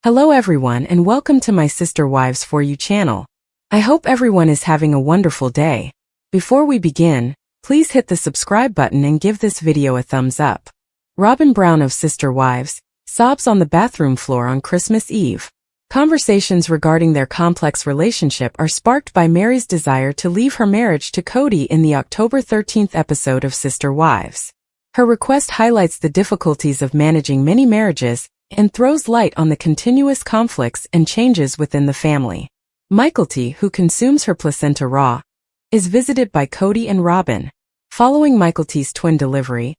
Hello everyone and welcome to my Sister Wives For You channel. I hope everyone is having a wonderful day. Before we begin, please hit the subscribe button and give this video a thumbs up. Robyn Brown of Sister Wives sobs on the bathroom floor on Christmas Eve. Conversations regarding their complex relationship are sparked by Mary's desire to leave her marriage to Kody in the October 13th episode of Sister Wives. Her request highlights the difficulties of managing many marriages and throws light on the continuous conflicts and changes within the family. Mykelti, who consumes her placenta raw, is visited by Kody and Robyn. Following Mykelti's twin delivery,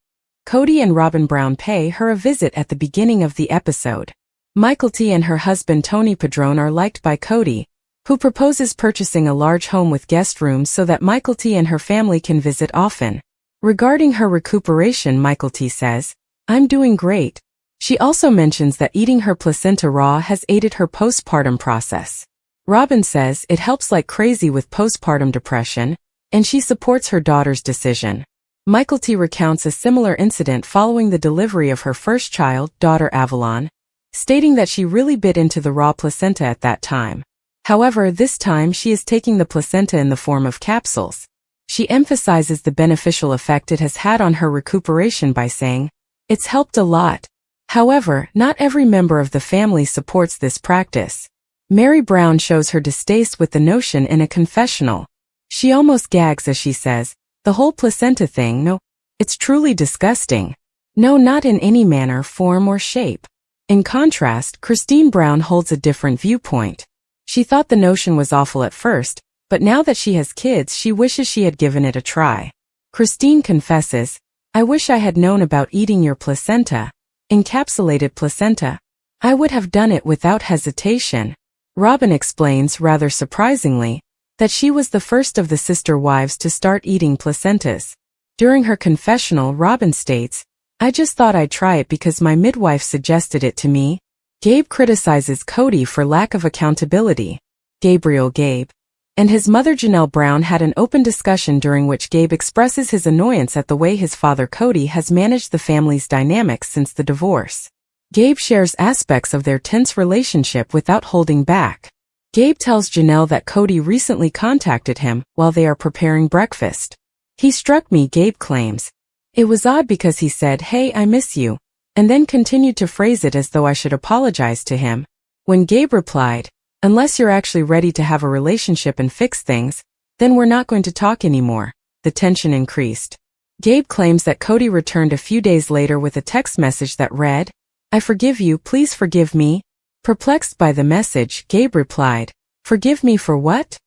Kody and Robyn Brown pay her a visit at the beginning of the episode. Mykelti and her husband Tony Padron are liked by Kody, who proposes purchasing a large home with guest rooms so that Mykelti and her family can visit often. Regarding her recuperation, Mykelti says, "I'm doing great." She also mentions that eating her placenta raw has aided her postpartum process. Robyn says it helps like crazy with postpartum depression, and she supports her daughter's decision. Mykelti recounts a similar incident following the delivery of her first child, daughter Avalon, stating that she really bit into the raw placenta at that time. However, this time she is taking the placenta in the form of capsules. She emphasizes the beneficial effect it has had on her recuperation by saying, "It's helped a lot." However, not every member of the family supports this practice. Mary Brown shows her distaste with the notion in a confessional. She almost gags as she says, "The whole placenta thing, no, it's truly disgusting. No, not in any manner, form, or shape." In contrast, Christine Brown holds a different viewpoint. She thought the notion was awful at first, but now that she has kids, she wishes she had given it a try. Christine confesses, "I wish I had known about eating your placenta. Encapsulated placenta. I would have done it without hesitation." Robyn explains, rather surprisingly, that she was the first of the sister wives to start eating placentas. During her confessional, Robyn states, "I just thought I'd try it because my midwife suggested it to me." Gabe criticizes Kody for lack of accountability. Gabe, and his mother Janelle Brown had an open discussion during which Gabe expresses his annoyance at the way his father Kody has managed the family's dynamics since the divorce. Gabe shares aspects of their tense relationship without holding back. Gabe tells Janelle that Kody recently contacted him while they are preparing breakfast. "He struck me," Gabe claims. "It was odd because he said, 'Hey, I miss you,' and then continued to phrase it as though I should apologize to him." When Gabe replied, "Unless you're actually ready to have a relationship and fix things, then we're not going to talk anymore," the tension increased. Gabe claims that Kody returned a few days later with a text message that read, "I forgive you, please forgive me." Perplexed by the message, Gabe replied, "Forgive me for what?"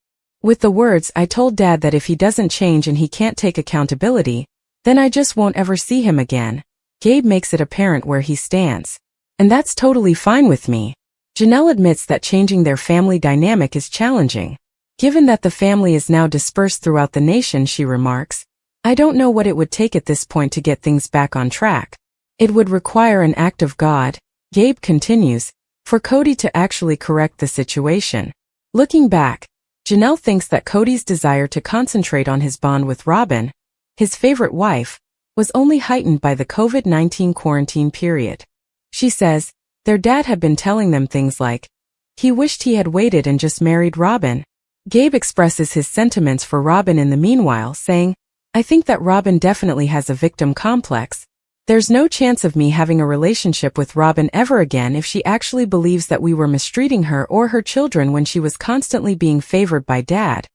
With the words, "I told Dad that if he doesn't change and he can't take accountability, then I just won't ever see him again." Gabe makes it apparent where he stands. "And that's totally fine with me." Janelle admits that changing their family dynamic is challenging. Given that the family is now dispersed throughout the nation, she remarks, "I don't know what it would take at this point to get things back on track. It would require an act of God," Gabe continues, "for Kody to actually correct the situation." Looking back, Janelle thinks that Kody's desire to concentrate on his bond with Robyn, his favorite wife, was only heightened by the COVID-19 quarantine period. She says, their dad had been telling them things like, he wished he had waited and just married Robyn. Gabe expresses his sentiments for Robyn in the meanwhile, saying, "I think that Robyn definitely has a victim complex. There's no chance of me having a relationship with Robyn ever again if she actually believes that we were mistreating her or her children when she was constantly being favored by Dad,"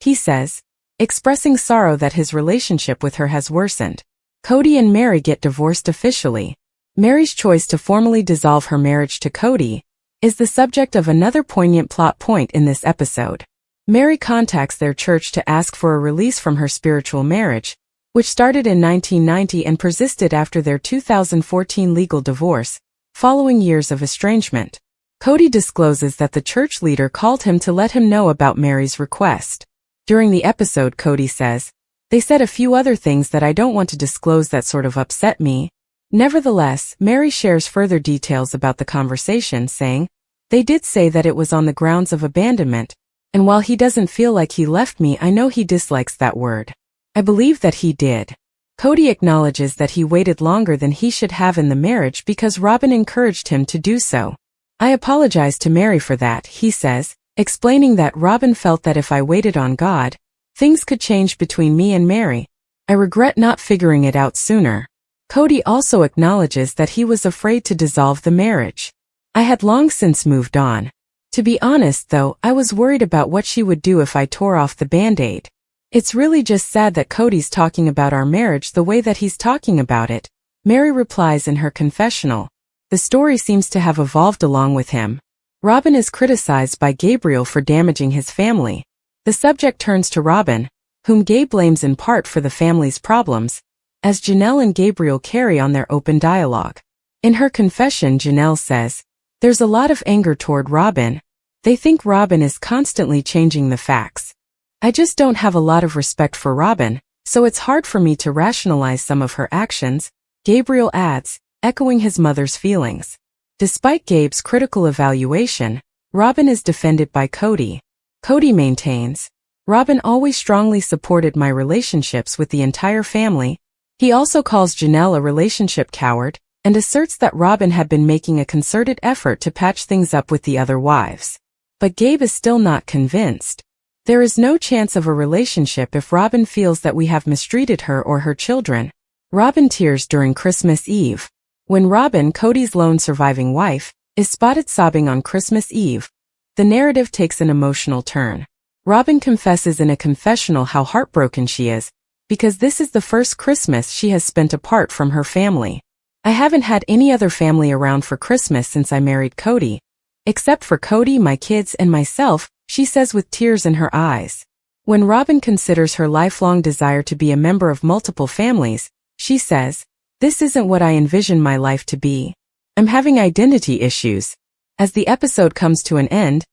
he says, expressing sorrow that his relationship with her has worsened. Kody and Mary get divorced officially. Mary's choice to formally dissolve her marriage to Kody is the subject of another poignant plot point in this episode. Mary contacts their church to ask for a release from her spiritual marriage, which started in 1990 and persisted after their 2014 legal divorce, following years of estrangement. Kody discloses that the church leader called him to let him know about Mary's request. During the episode, Kody says, "They said a few other things that I don't want to disclose that sort of upset me." Nevertheless, Mary shares further details about the conversation, saying, "They did say that it was on the grounds of abandonment, and while he doesn't feel like he left me, I know he dislikes that word. I believe that he did." Kody acknowledges that he waited longer than he should have in the marriage because Robyn encouraged him to do so. I apologize to Mary for that, he says, explaining that Robyn felt that if I waited on God, things could change between me and Mary. I regret not figuring it out sooner. Kody also acknowledges that he was afraid to dissolve the marriage. I had long since moved on. To be honest though, I was worried about what she would do if I tore off the band-aid. It's really just sad that Kody's talking about our marriage the way that he's talking about it, Mary replies in her confessional. The story seems to have evolved along with him. Robyn is criticized by Gabriel for damaging his family. The subject turns to Robyn, whom Gabe blames in part for the family's problems, as Janelle and Gabriel carry on their open dialogue. In her confession, Janelle says, "There's a lot of anger toward Robyn. They think Robyn is constantly changing the facts. I just don't have a lot of respect for Robyn, so it's hard for me to rationalize some of her actions," Gabriel adds, echoing his mother's feelings. Despite Gabe's critical evaluation, Robyn is defended by Kody. Kody maintains, "Robyn always strongly supported my relationships with the entire family." He also calls Janelle a relationship coward and asserts that Robyn had been making a concerted effort to patch things up with the other wives. But Gabe is still not convinced. There is no chance of a relationship if Robyn feels that we have mistreated her or her children. Robyn tears during Christmas Eve. When Robyn, Kody's lone surviving wife, is spotted sobbing on Christmas Eve, the narrative takes an emotional turn. Robyn confesses in a confessional how heartbroken she is, because this is the first Christmas she has spent apart from her family. "I haven't had any other family around for Christmas since I married Kody. Except for Kody, my kids, and myself," she says with tears in her eyes. When Robyn considers her lifelong desire to be a member of multiple families, she says, "This isn't what I envision my life to be. I'm having identity issues." As the episode comes to an end,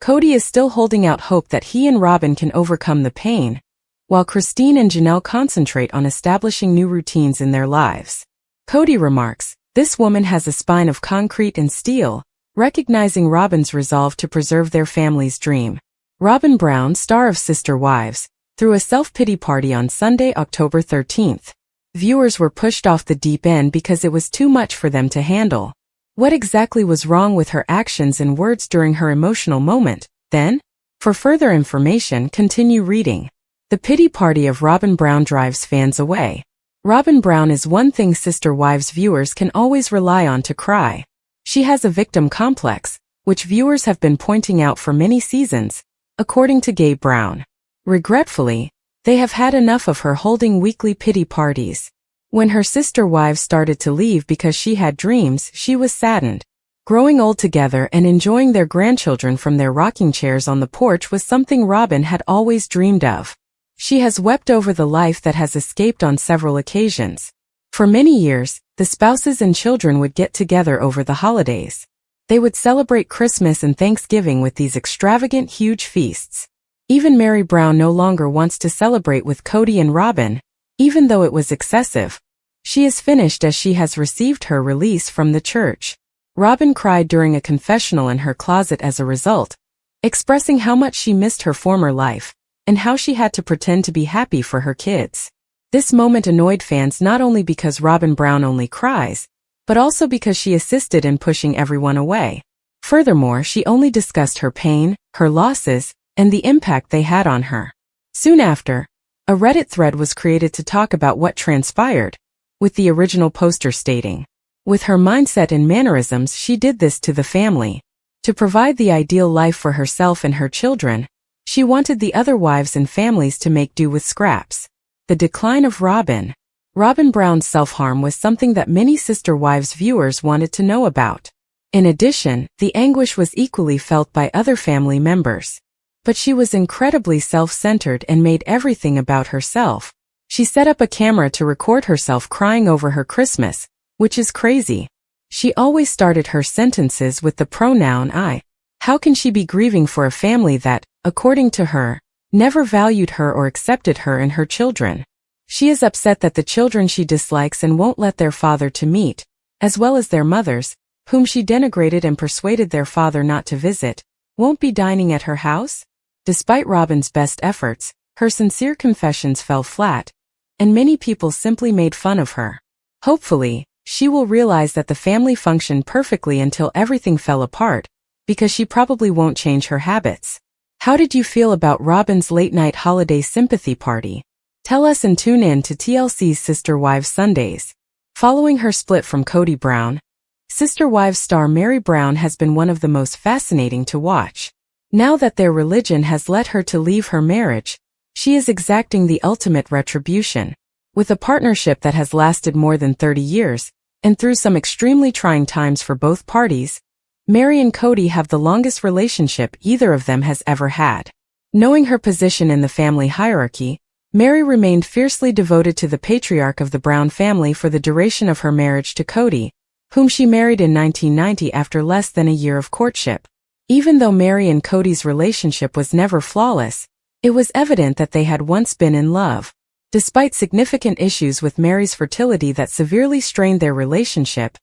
Kody is still holding out hope that he and Robyn can overcome the pain, while Christine and Janelle concentrate on establishing new routines in their lives. Kody remarks, "This woman has a spine of concrete and steel," recognizing Robyn's resolve to preserve their family's dream. Robyn Brown, star of Sister Wives, threw a self-pity party on Sunday, October 13th. Viewers were pushed off the deep end because it was too much for them to handle. What exactly was wrong with her actions and words during her emotional moment, then? For further information, continue reading. The pity party of Robyn Brown drives fans away. Robyn Brown is one thing Sister Wives viewers can always rely on to cry. She has a victim complex, which viewers have been pointing out for many seasons, according to Gabe Brown. Regretfully, they have had enough of her holding weekly pity parties. When her sister wives started to leave because she had dreams, she was saddened. Growing old together and enjoying their grandchildren from their rocking chairs on the porch was something Robyn had always dreamed of. She has wept over the life that has escaped on several occasions. For many years, the spouses and children would get together over the holidays. They would celebrate Christmas and Thanksgiving with these extravagant, huge feasts. Even Mary Brown no longer wants to celebrate with Kody and Robyn, even though it was excessive. She is finished as she has received her release from the church. Robyn cried during a confessional in her closet as a result, expressing how much she missed her former life, and how she had to pretend to be happy for her kids. This moment annoyed fans not only because Robyn Brown only cries, but also because she assisted in pushing everyone away. Furthermore, she only discussed her pain, her losses, and the impact they had on her. Soon after, a Reddit thread was created to talk about what transpired, with the original poster stating, "With her mindset and mannerisms, she did this to the family. To provide the ideal life for herself and her children, she wanted the other wives and families to make do with scraps." The decline of Robyn. Robyn Brown's self-harm was something that many Sister Wives viewers wanted to know about. In addition, the anguish was equally felt by other family members. But she was incredibly self-centered and made everything about herself. She set up a camera to record herself crying over her Christmas, which is crazy. She always started her sentences with the pronoun I. How can she be grieving for a family that, according to her, never valued her or accepted her and her children? She is upset that the children she dislikes and won't let their father to meet, as well as their mothers, whom she denigrated and persuaded their father not to visit, won't be dining at her house? Despite Robyn's best efforts, her sincere confessions fell flat, and many people simply made fun of her. Hopefully, She will realize that the family functioned perfectly until everything fell apart, because she probably won't change her habits. How did you feel about Robyn's late-night holiday sympathy party? Tell us and tune in to TLC's Sister Wives Sundays. Following her split from Kody Brown, Sister Wives star Meri Brown has been one of the most fascinating to watch. Now that their religion has led her to leave her marriage, she is exacting the ultimate retribution. With a partnership that has lasted more than 30 years, and through some extremely trying times for both parties, Meri and Kody have the longest relationship either of them has ever had. Knowing her position in the family hierarchy, Meri remained fiercely devoted to the patriarch of the Brown family for the duration of her marriage to Kody, whom she married in 1990 after less than a year of courtship. Even though Meri and Kody's relationship was never flawless, it was evident that they had once been in love. Despite significant issues with Meri's fertility that severely strained their relationship,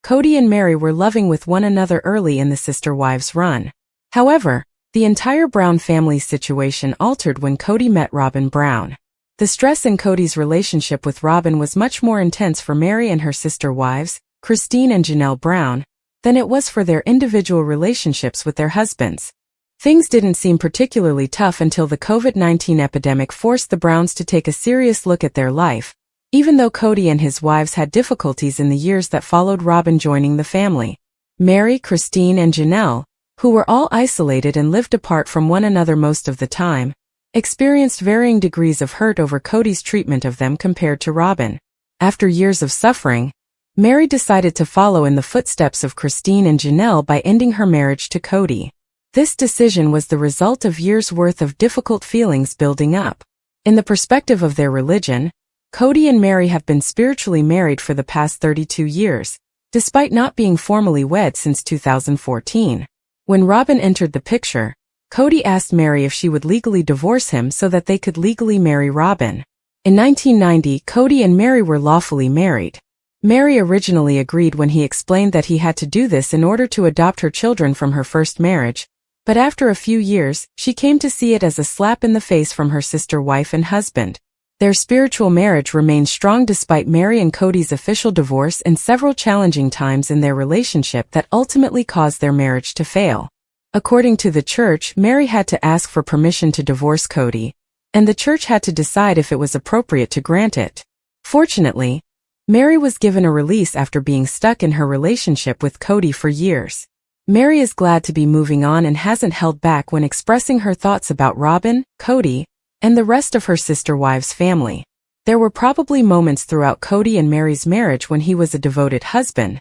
Kody and Meri were loving with one another early in the Sister Wives run. However, the entire Brown family's situation altered when Kody met Robyn Brown. The stress in Kody's relationship with Robyn was much more intense for Meri and her sister wives, Christine and Janelle Brown, than it was for their individual relationships with their husbands. Things didn't seem particularly tough until the COVID-19 epidemic forced the Browns to take a serious look at their life, even though Kody and his wives had difficulties in the years that followed Robyn joining the family. Meri, Christine, and Janelle, who were all isolated and lived apart from one another most of the time, experienced varying degrees of hurt over Kody's treatment of them compared to Robyn. After years of suffering, Meri decided to follow in the footsteps of Christine and Janelle by ending her marriage to Kody. This decision was the result of years' worth of difficult feelings building up. In the perspective of their religion, Kody and Meri have been spiritually married for the past 32 years, despite not being formally wed since 2014. When Robyn entered the picture, Kody asked Meri if she would legally divorce him so that they could legally marry Robyn. In 1990, Kody and Meri were lawfully married. Meri originally agreed when he explained that he had to do this in order to adopt her children from her first marriage, but after a few years, she came to see it as a slap in the face from her sister wife and husband. Their spiritual marriage remained strong despite Meri and Kody's official divorce and several challenging times in their relationship that ultimately caused their marriage to fail. According to the church, Meri had to ask for permission to divorce Kody, and the church had to decide if it was appropriate to grant it. Fortunately, Meri was given a release after being stuck in her relationship with Kody for years. Meri is glad to be moving on and hasn't held back when expressing her thoughts about Robyn, Kody, and the rest of her sister wives' family. There were probably moments throughout Kody and Meri's marriage when he was a devoted husband,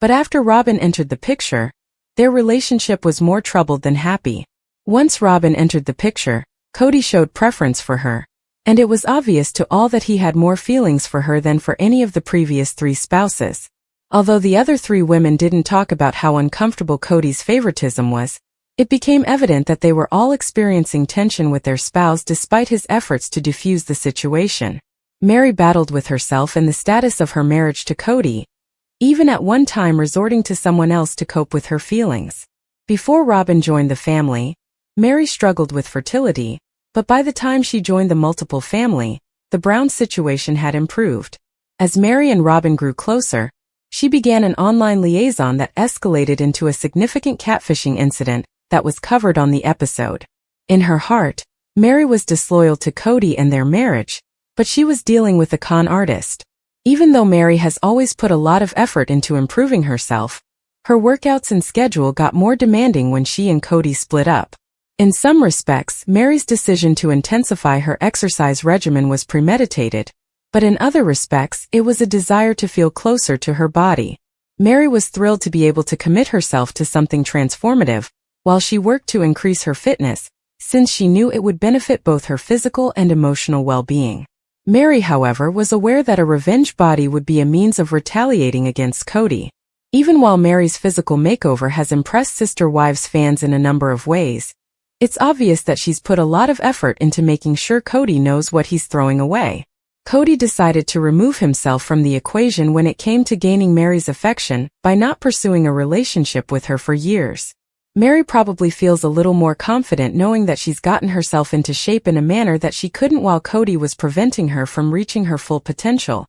but after Robyn entered the picture, their relationship was more troubled than happy. Once Robyn entered the picture, Kody showed preference for her, and it was obvious to all that he had more feelings for her than for any of the previous 3 spouses. Although the other 3 women didn't talk about how uncomfortable Kody's favoritism was, it became evident that they were all experiencing tension with their spouse despite his efforts to defuse the situation. Meri battled with herself and the status of her marriage to Kody, even at one time resorting to someone else to cope with her feelings. Before Robyn joined the family, Meri struggled with fertility, but by the time she joined the multiple family, the Brown situation had improved. As Meri and Robyn grew closer, she began an online liaison that escalated into a significant catfishing incident that was covered on the episode. In her heart, Meri was disloyal to Kody and their marriage, but she was dealing with a con artist. Even though Meri has always put a lot of effort into improving herself, her workouts and schedule got more demanding when she and Kody split up. In some respects, Meri's decision to intensify her exercise regimen was premeditated, but in other respects, it was a desire to feel closer to her body. Meri was thrilled to be able to commit herself to something transformative, while she worked to increase her fitness, since she knew it would benefit both her physical and emotional well-being. Meri, however, was aware that a revenge body would be a means of retaliating against Kody. Even while Meri's physical makeover has impressed Sister Wives fans in a number of ways, it's obvious that she's put a lot of effort into making sure Kody knows what he's throwing away. Kody decided to remove himself from the equation when it came to gaining Meri's affection by not pursuing a relationship with her for years. Meri probably feels a little more confident knowing that she's gotten herself into shape in a manner that she couldn't while Kody was preventing her from reaching her full potential.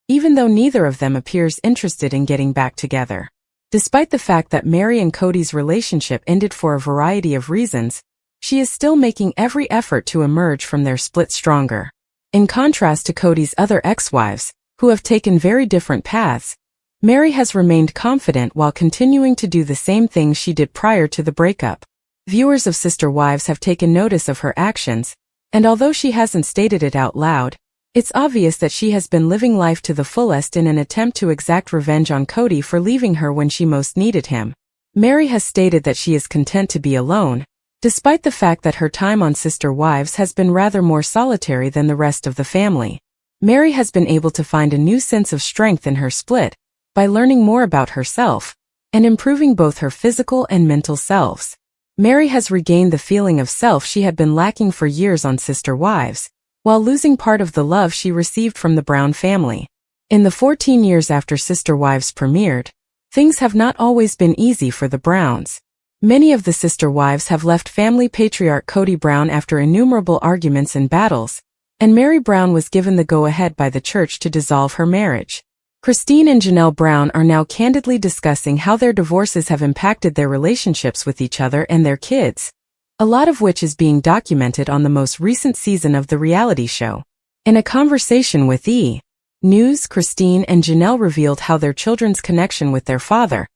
even though neither of them appears interested in getting back together. Despite the fact that Meri and Kody's relationship ended for a variety of reasons, she is still making every effort to emerge from their split stronger. In contrast to Kody's other ex-wives, who have taken very different paths, Meri has remained confident while continuing to do the same things she did prior to the breakup. Viewers of Sister Wives have taken notice of her actions, and although she hasn't stated it out loud, it's obvious that she has been living life to the fullest in an attempt to exact revenge on Kody for leaving her when she most needed him. Meri has stated that she is content to be alone, despite the fact that her time on Sister Wives has been rather more solitary than the rest of the family. Meri has been able to find a new sense of strength in her split, by learning more about herself, and improving both her physical and mental selves. Meri has regained the feeling of self she had been lacking for years on Sister Wives, while losing part of the love she received from the Brown family. In the 14 years after Sister Wives premiered, things have not always been easy for the Browns. Many of the Sister Wives have left family patriarch Kody Brown after innumerable arguments and battles, and Meri Brown was given the go-ahead by the church to dissolve her marriage. Christine and Janelle Brown are now candidly discussing how their divorces have impacted their relationships with each other and their kids, a lot of which is being documented on the most recent season of the reality show. In a conversation with E! News, Christine and Janelle revealed how their children's connection with their father,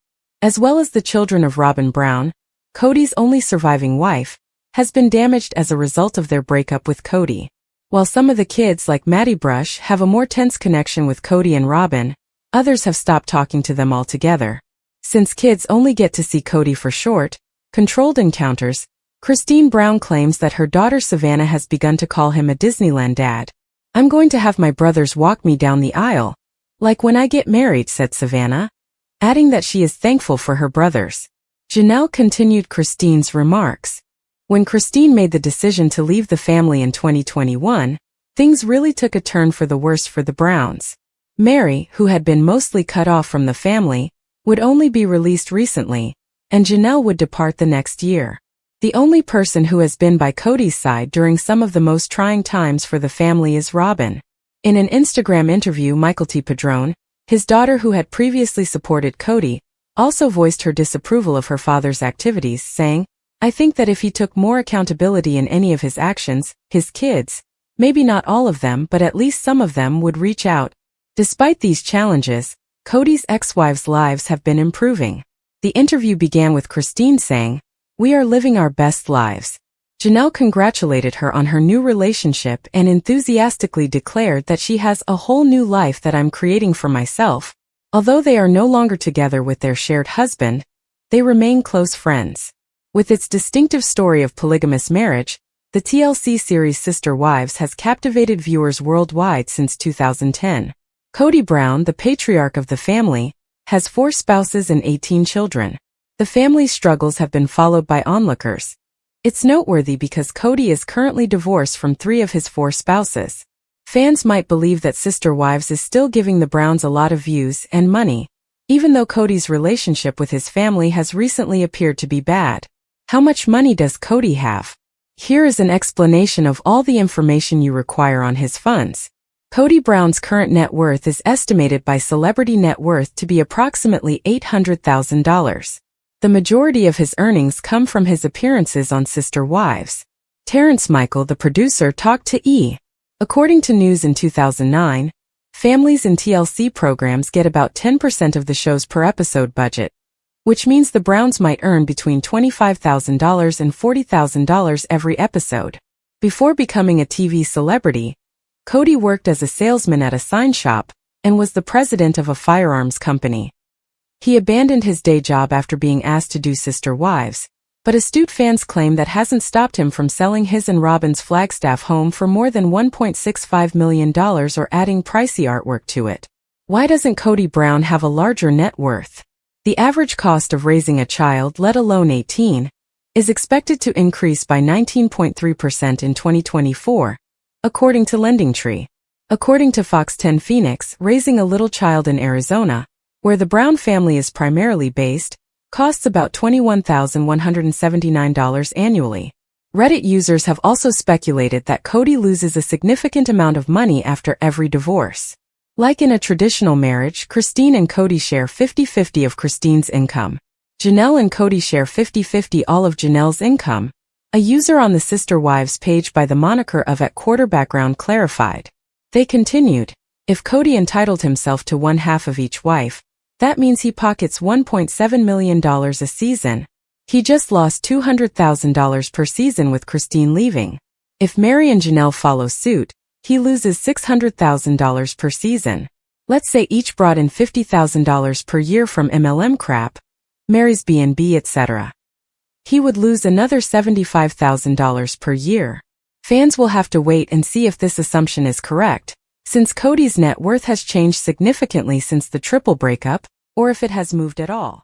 as well as the children of Robyn Brown, Kody's only surviving wife, has been damaged as a result of their breakup with Kody. While some of the kids like Maddie Brush have a more tense connection with Kody and Robyn, others have stopped talking to them altogether. Since kids only get to see Kody for short, controlled encounters, Christine Brown claims that her daughter Savannah has begun to call him a Disneyland dad. "I'm going to have my brothers walk me down the aisle, like when I get married," said Savannah, adding that she is thankful for her brothers. Janelle continued Christine's remarks. When Christine made the decision to leave the family in 2021, things really took a turn for the worse for the Browns. Meri, who had been mostly cut off from the family, would only be released recently, and Janelle would depart the next year. The only person who has been by Kody's side during some of the most trying times for the family is Robyn. In an Instagram interview, Michael T. Padron, his daughter who had previously supported Kody, also voiced her disapproval of her father's activities, saying, "I think that if he took more accountability in any of his actions, his kids, maybe not all of them but at least some of them would reach out." Despite these challenges, Kody's ex-wives' lives have been improving. The interview began with Christine saying, "We are living our best lives." Janelle congratulated her on her new relationship and enthusiastically declared that she has a whole new life that I'm creating for myself. Although they are no longer together with their shared husband, they remain close friends. With its distinctive story of polygamous marriage, the TLC series Sister Wives has captivated viewers worldwide since 2010. Kody Brown, the patriarch of the family, has 4 spouses and 18 children. The family's struggles have been followed by onlookers. It's noteworthy because Kody is currently divorced from 3 of his 4 spouses. Fans might believe that Sister Wives is still giving the Browns a lot of views and money, even though Kody's relationship with his family has recently appeared to be bad. How much money does Kody have? Here is an explanation of all the information you require on his funds. Kody Brown's current net worth is estimated by Celebrity Net Worth to be approximately $800,000. The majority of his earnings come from his appearances on Sister Wives. Terrence Michael, the producer, talked to E! According to news in 2009, families in TLC programs get about 10% of the show's per episode budget, which means the Browns might earn between $25,000 and $40,000 every episode. Before becoming a TV celebrity, Kody worked as a salesman at a sign shop and was the president of a firearms company. He abandoned his day job after being asked to do Sister Wives, but astute fans claim that hasn't stopped him from selling his and Robyn's Flagstaff home for more than $1.65 million or adding pricey artwork to it. Why doesn't Kody Brown have a larger net worth? The average cost of raising a child, let alone 18, is expected to increase by 19.3% in 2024, according to LendingTree. According to Fox 10 Phoenix, raising a little child in Arizona, where the Brown family is primarily based, costs about $21,179 annually. Reddit users have also speculated that Kody loses a significant amount of money after every divorce. Like in a traditional marriage, Christine and Kody share 50-50 of Christine's income. Janelle and Kody share 50-50 all of Janelle's income. A user on the Sister Wives page by the moniker of @quarterbackground clarified. They continued, if Kody entitled himself to one half of each wife, that means he pockets $1.7 million a season. He just lost $200,000 per season with Christine leaving. If Mary and Janelle follow suit, he loses $600,000 per season. Let's say each brought in $50,000 per year from MLM crap, Mary's B&B, etc. He would lose another $75,000 per year. Fans will have to wait and see if this assumption is correct, since Kody's net worth has changed significantly since the triple breakup, or if it has moved at all.